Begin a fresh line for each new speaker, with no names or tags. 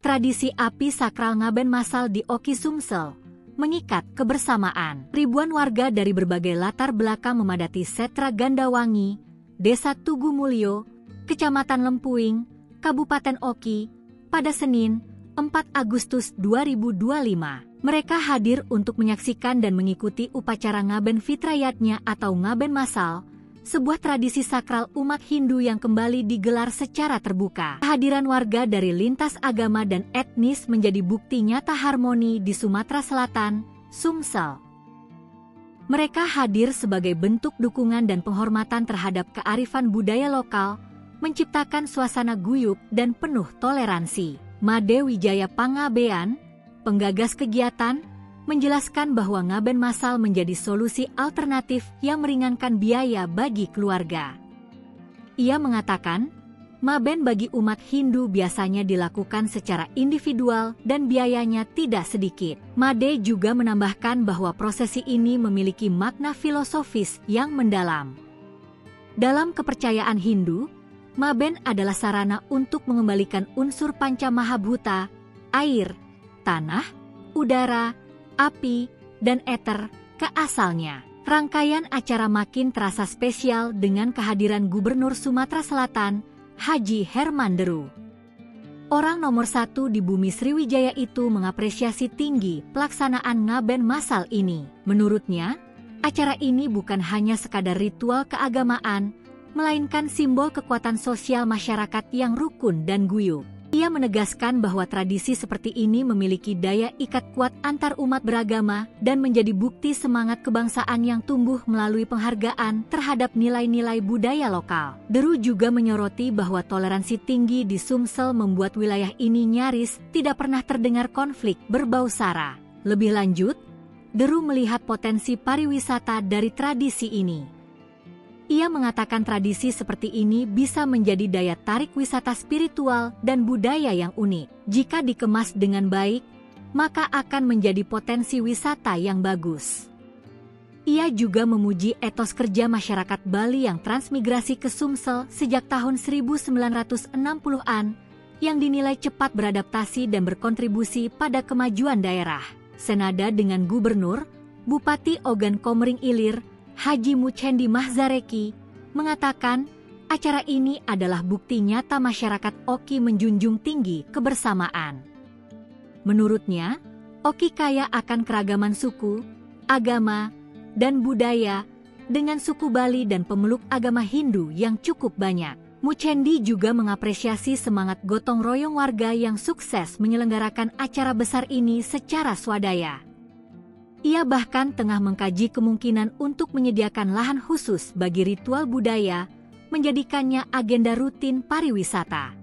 Tradisi api sakral ngaben masal di Oki Sumsel mengikat kebersamaan. Ribuan warga dari berbagai latar belakang memadati Setra Gandawangi, Desa Tugu Mulyo, Kecamatan Lempuing, Kabupaten Oki, pada Senin, 4 Agustus 2025. Mereka hadir untuk menyaksikan dan mengikuti upacara Ngaben Fitrayatnya atau Ngaben Masal, sebuah tradisi sakral umat Hindu yang kembali digelar secara terbuka. Kehadiran warga dari lintas agama dan etnis menjadi bukti nyata harmoni di Sumatera Selatan, Sumsel. Mereka hadir sebagai bentuk dukungan dan penghormatan terhadap kearifan budaya lokal, menciptakan suasana guyup dan penuh toleransi. Made Wijaya Pangabean, penggagas kegiatan, menjelaskan bahwa Ngaben Masal menjadi solusi alternatif yang meringankan biaya bagi keluarga. Ia mengatakan, Ngaben bagi umat Hindu biasanya dilakukan secara individual dan biayanya tidak sedikit. Made juga menambahkan bahwa prosesi ini memiliki makna filosofis yang mendalam. Dalam kepercayaan Hindu, Ngaben adalah sarana untuk mengembalikan unsur panca mahabhuta, air, tanah, udara, api, dan eter ke asalnya. Rangkaian acara makin terasa spesial dengan kehadiran Gubernur Sumatera Selatan, Haji Herman Deru. Orang nomor 1 di bumi Sriwijaya itu mengapresiasi tinggi pelaksanaan Ngaben Masal ini. Menurutnya, acara ini bukan hanya sekadar ritual keagamaan, melainkan simbol kekuatan sosial masyarakat yang rukun dan guyup. Ia menegaskan bahwa tradisi seperti ini memiliki daya ikat kuat antar umat beragama dan menjadi bukti semangat kebangsaan yang tumbuh melalui penghargaan terhadap nilai-nilai budaya lokal. Deru juga menyoroti bahwa toleransi tinggi di Sumsel membuat wilayah ini nyaris tidak pernah terdengar konflik berbau sara. Lebih lanjut, Deru melihat potensi pariwisata dari tradisi ini. Ia mengatakan tradisi seperti ini bisa menjadi daya tarik wisata spiritual dan budaya yang unik. Jika dikemas dengan baik, maka akan menjadi potensi wisata yang bagus. Ia juga memuji etos kerja masyarakat Bali yang transmigrasi ke Sumsel sejak tahun 1960-an, yang dinilai cepat beradaptasi dan berkontribusi pada kemajuan daerah. Senada dengan Gubernur, Bupati Ogan Komering Ilir, Haji Muchendi Mahzareki, mengatakan acara ini adalah bukti nyata masyarakat Oki menjunjung tinggi kebersamaan. Menurutnya, Oki kaya akan keragaman suku, agama, dan budaya, dengan suku Bali dan pemeluk agama Hindu yang cukup banyak. Muchendi juga mengapresiasi semangat gotong royong warga yang sukses menyelenggarakan acara besar ini secara swadaya. Ia bahkan tengah mengkaji kemungkinan untuk menyediakan lahan khusus bagi ritual budaya, menjadikannya agenda rutin pariwisata.